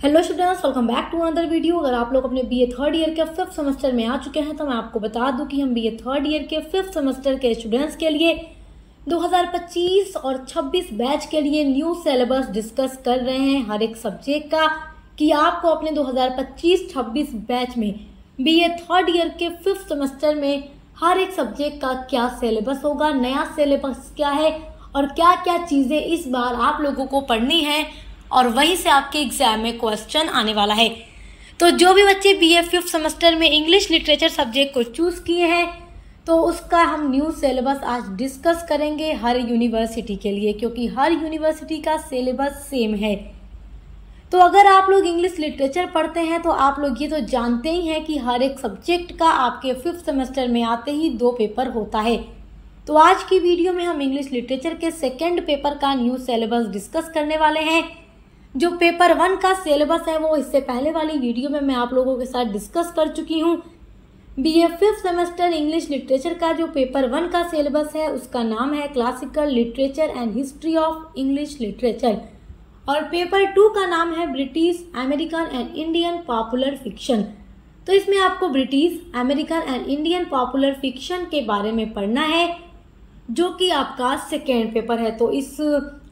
Hello students, welcome back to another video. अगर आप लोग अपने बीए थर्ड ईयर के फिफ्थ सेमेस्टर में आ चुके हैं तो मैं आपको बता दूं कि हम बीए थर्ड ईयर के फिफ्थ सेमेस्टर के स्टूडेंट्स के लिए 2025 और 26 बैच के लिए न्यू सिलेबस डिस्कस कर रहे हैं हर एक सब्जेक्ट का, कि आपको अपने 2025-26 बैच में बीए थर्ड ईयर के फिफ्थ सेमेस्टर में हर एक सब्जेक्ट का क्या सिलेबस होगा, नया सिलेबस क्या है और क्या क्या चीज़ें इस बार आप लोगों को पढ़नी है और वहीं से आपके एग्जाम में क्वेश्चन आने वाला है। तो जो भी बच्चे बीए फिफ्थ सेमेस्टर में इंग्लिश लिटरेचर सब्जेक्ट को चूज़ किए हैं तो उसका हम न्यू सिलेबस आज डिस्कस करेंगे हर यूनिवर्सिटी के लिए, क्योंकि हर यूनिवर्सिटी का सिलेबस सेम है। तो अगर आप लोग इंग्लिश लिटरेचर पढ़ते हैं तो आप लोग ये तो जानते ही हैं कि हर एक सब्जेक्ट का आपके फिफ्थ सेमेस्टर में आते ही 2 पेपर होता है। तो आज की वीडियो में हम इंग्लिश लिटरेचर के सेकेंड पेपर का न्यू सिलेबस डिस्कस करने वाले हैं। जो पेपर 1 का सिलेबस है वो इससे पहले वाली वीडियो में मैं आप लोगों के साथ डिस्कस कर चुकी हूँ। BA fifth semester English literature का जो पेपर 1 का सिलेबस है उसका नाम है classical literature and history of English literature, और पेपर 2 का नाम है British, American and Indian popular fiction. तो इसमें आपको British, American and Indian popular fiction के बारे में पढ़ना है, जो कि आपका सेकेंड पेपर है। तो इस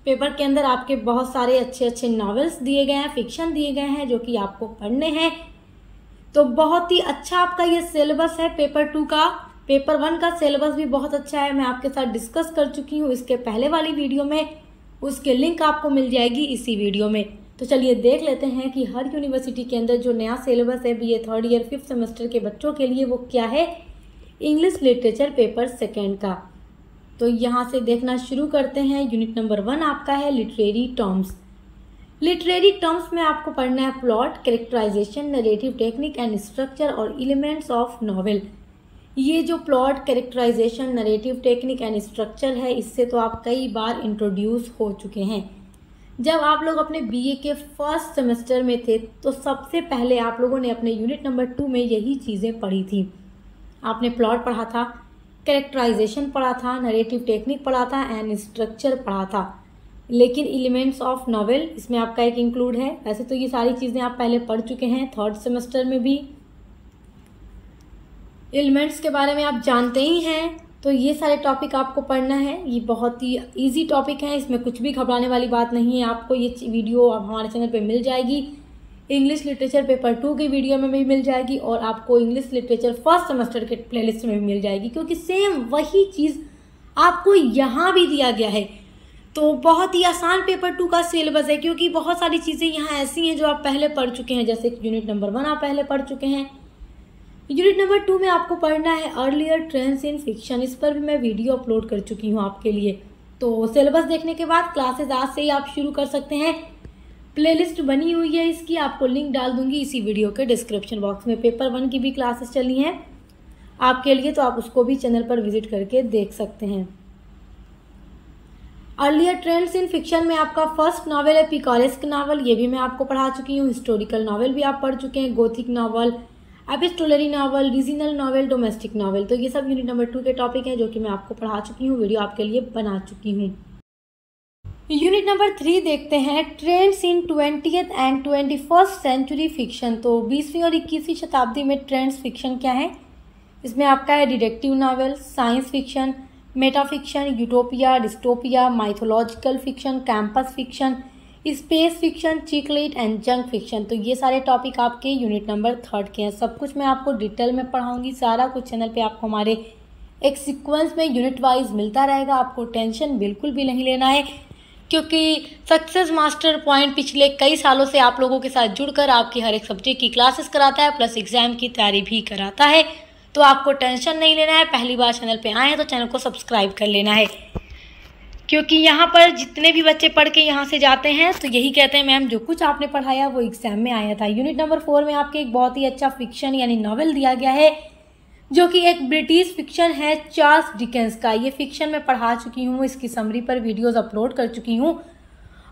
पेपर के अंदर आपके बहुत सारे अच्छे अच्छे नॉवेल्स दिए गए हैं, फिक्शन दिए गए हैं, जो कि आपको पढ़ने हैं। तो बहुत ही अच्छा आपका ये सिलेबस है पेपर 2 का। पेपर 1 का सिलेबस भी बहुत अच्छा है, मैं आपके साथ डिस्कस कर चुकी हूँ इसके पहले वाली वीडियो में, उसके लिंक आपको मिल जाएगी इसी वीडियो में। तो चलिए देख लेते हैं कि हर यूनिवर्सिटी के अंदर जो नया सिलेबस है BA third year fifth semester के बच्चों के लिए वो क्या है इंग्लिश लिटरेचर पेपर सेकेंड का। तो यहाँ से देखना शुरू करते हैं। यूनिट नंबर 1 आपका है लिटरेरी टर्म्स। लिटरेरी टर्म्स में आपको पढ़ना है plot, characterisation, narrative technique and structure और एलिमेंट्स ऑफ नॉवेल। ये जो plot, characterisation, narrative technique and structure है, इससे तो आप कई बार इंट्रोड्यूस हो चुके हैं। जब आप लोग अपने बीए के फर्स्ट सेमेस्टर में थे तो सबसे पहले आप लोगों ने अपने यूनिट नंबर 2 में यही चीज़ें पढ़ी थी। आपने प्लॉट पढ़ा था, कैरेक्टराइजेशन पढ़ा था, नरेटिव टेक्निक पढ़ा था एंड स्ट्रक्चर पढ़ा था। लेकिन एलिमेंट्स ऑफ नॉवेल इसमें आपका एक इंक्लूड है। वैसे तो ये सारी चीज़ें आप पहले पढ़ चुके हैं, थर्ड सेमेस्टर में भी एलिमेंट्स के बारे में आप जानते ही हैं। तो ये सारे टॉपिक आपको पढ़ना है। ये बहुत ही इजी टॉपिक है, इसमें कुछ भी घबराने वाली बात नहीं है। आपको ये वीडियो अब हमारे चैनल पे मिल जाएगी, इंग्लिश लिटरेचर पेपर 2 की वीडियो में भी मिल जाएगी और आपको इंग्लिश लिटरेचर फर्स्ट सेमेस्टर के प्लेलिस्ट में भी मिल जाएगी, क्योंकि सेम वही चीज़ आपको यहाँ भी दिया गया है। तो बहुत ही आसान पेपर 2 का सिलेबस है, क्योंकि बहुत सारी चीज़ें यहाँ ऐसी हैं जो आप पहले पढ़ चुके हैं। जैसे यूनिट नंबर 1 आप पहले पढ़ चुके हैं। यूनिट नंबर 2 में आपको पढ़ना है अर्लियर ट्रेंड्स इन फिक्शन। इस पर भी मैं वीडियो अपलोड कर चुकी हूँ आपके लिए। तो सिलेबस देखने के बाद क्लासेस आज से ही आप शुरू कर सकते हैं। प्लेलिस्ट बनी हुई है इसकी, आपको लिंक डाल दूंगी इसी वीडियो के डिस्क्रिप्शन बॉक्स में। पेपर 1 की भी क्लासेस चली हैं आपके लिए, तो आप उसको भी चैनल पर विजिट करके देख सकते हैं। अर्लियर ट्रेंड्स इन फिक्शन में आपका फर्स्ट नॉवेल है पिकारेस्क नॉवल, ये भी मैं आपको पढ़ा चुकी हूँ। हिस्टोरिकल नॉवेल भी आप पढ़ चुके हैं, Gothic novel, epistolary novel, regional novel, domestic novel. तो ये सब यूनिट नंबर 2 के टॉपिक हैं जो कि मैं आपको पढ़ा चुकी हूँ, वीडियो आपके लिए बना चुकी हूँ। यूनिट नंबर 3 देखते हैं trends in 20th and 21st century fiction. तो 20वीं और 21वीं शताब्दी में ट्रेंड्स फिक्शन क्या है, इसमें आपका है detective novel, science fiction, Meta fiction, utopia, dystopia, mythological fiction, campus fiction, space fiction, chiclet and junk fiction. तो ये सारे टॉपिक आपके यूनिट नंबर 3 के हैं। सब कुछ मैं आपको डिटेल में पढ़ाऊँगी, सारा कुछ चैनल पे आपको हमारे एक सीक्वेंस में यूनिट वाइज मिलता रहेगा। आपको टेंशन बिल्कुल भी नहीं लेना है, क्योंकि सक्सेस मास्टर पॉइंट पिछले कई सालों से आप लोगों के साथ जुड़कर आपकी हर एक सब्जेक्ट की क्लासेस कराता है, प्लस एग्जाम की तैयारी भी कराता है। तो आपको टेंशन नहीं लेना है। पहली बार चैनल पे आए हैं तो चैनल को सब्सक्राइब कर लेना है, क्योंकि यहाँ पर जितने भी बच्चे पढ़ के यहाँ से जाते हैं तो यही कहते हैं मैम जो कुछ आपने पढ़ाया वो एग्जाम में आया था। यूनिट नंबर 4 में आपके एक बहुत ही अच्छा फिक्शन यानी नॉवेल दिया गया है, जो कि एक ब्रिटिश फिक्शन है चार्ल्स डिकेंस का। ये फिक्शन मैं पढ़ा चुकी हूँ, इसकी समरी पर वीडियोस अपलोड कर चुकी हूँ,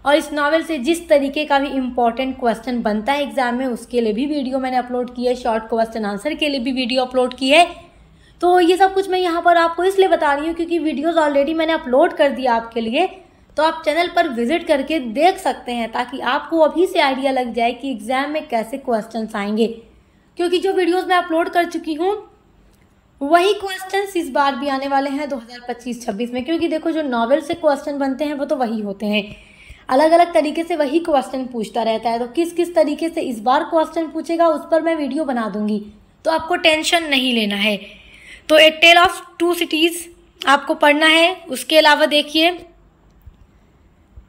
और इस नावल से जिस तरीके का भी इम्पॉर्टेंट क्वेश्चन बनता है एग्जाम में उसके लिए भी वीडियो मैंने अपलोड की है, शॉर्ट क्वेश्चन आंसर के लिए भी वीडियो अपलोड की है। तो ये सब कुछ मैं यहाँ पर आपको इसलिए बता रही हूँ क्योंकि वीडियोस ऑलरेडी मैंने अपलोड कर दिया आपके लिए, तो तो आप चैनल पर विजिट करके देख सकते हैं, ताकि आपको अभी से आइडिया लग जाए कि एग्ज़ाम में कैसे क्वेश्चंस आएंगे। क्योंकि जो वीडियोस मैं अपलोड कर चुकी हूँ वही क्वेश्चंस इस बार भी आने वाले हैं 2025-26 में। क्योंकि देखो, जो नॉवेल से क्वेश्चन बनते हैं वो तो वही होते हैं, अलग अलग तरीके से वही क्वेश्चन पूछता रहता है। तो किस किस तरीके से इस बार क्वेश्चन पूछेगा उस पर मैं वीडियो बना दूंगी, तो आपको टेंशन नहीं लेना है। तो ए टेल ऑफ टू सिटीज़ आपको पढ़ना है। उसके अलावा देखिए,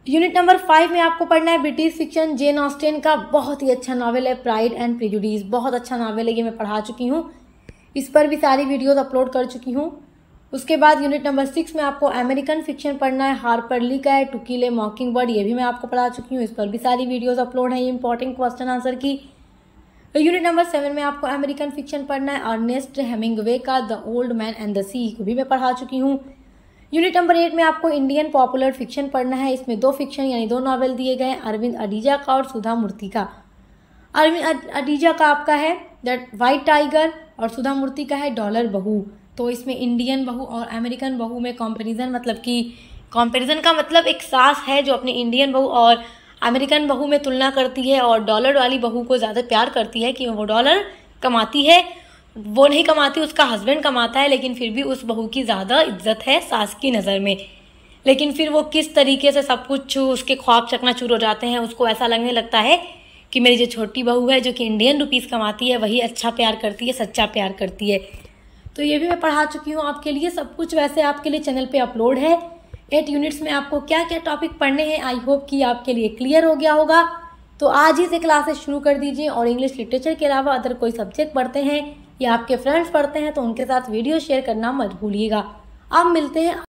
यूनिट नंबर 5 में आपको पढ़ना है ब्रिटिश फिक्शन। जेन ऑस्टेन का बहुत ही अच्छा नावल है प्राइड एंड प्रेजुडिस, बहुत अच्छा नावल है, ये मैं पढ़ा चुकी हूँ, इस पर भी सारी वीडियोस अपलोड कर चुकी हूँ। उसके बाद यूनिट नंबर 6 में आपको अमेरिकन फिक्शन पढ़ना है। हार्पर ली का है टू किल ए मॉकिंगबर्ड, ये भी मैं आपको पढ़ा चुकी हूँ, इस पर भी सारी वीडियोस अपलोड है, ये इंपॉर्टेंट क्वेश्चन आंसर की। यूनिट नंबर 7 में आपको अमेरिकन फिक्शन पढ़ना है। अर्नेस्ट हेमिंग्वे का the old man and the sea को भी मैं पढ़ा चुकी हूँ। यूनिट नंबर 8 में आपको इंडियन पॉपुलर फिक्शन पढ़ना है। इसमें 2 फिक्शन यानी 2 नॉवेल दिए गए हैं, अरविंद अडीजा का और सुधा मूर्ति का। अरविंद अडीजा का आपका है द वाइट टाइगर और सुधा मूर्ति का है डॉलर बहू। तो इसमें इंडियन बहू और अमेरिकन बहू में कंपैरिजन, मतलब कि कंपैरिजन का मतलब एक सास है जो अपनी इंडियन बहू और अमेरिकन बहू में तुलना करती है और डॉलर वाली बहू को ज़्यादा प्यार करती है कि वो डॉलर कमाती है, वो नहीं कमाती, उसका हस्बैंड कमाता है, लेकिन फिर भी उस बहू की ज़्यादा इज्जत है सास की नज़र में। लेकिन फिर वो किस तरीके से सब कुछ उसके ख्वाब चकनाचूर हो जाते हैं, उसको ऐसा लगने लगता है कि मेरी जो छोटी बहू है जो कि इंडियन रुपीज़ कमाती है वही अच्छा प्यार करती है, सच्चा प्यार करती है। तो ये भी मैं पढ़ा चुकी हूँ आपके लिए, सब कुछ वैसे आपके लिए चैनल पे अपलोड है। 8 यूनिट्स में आपको क्या क्या टॉपिक पढ़ने हैं, आई होप कि आपके लिए क्लियर हो गया होगा। तो आज ही से क्लासेस शुरू कर दीजिए और इंग्लिश लिटरेचर के अलावा अदर कोई सब्जेक्ट पढ़ते हैं या आपके फ्रेंड्स पढ़ते हैं तो उनके साथ वीडियो शेयर करना मत भूलिएगा। अब मिलते हैं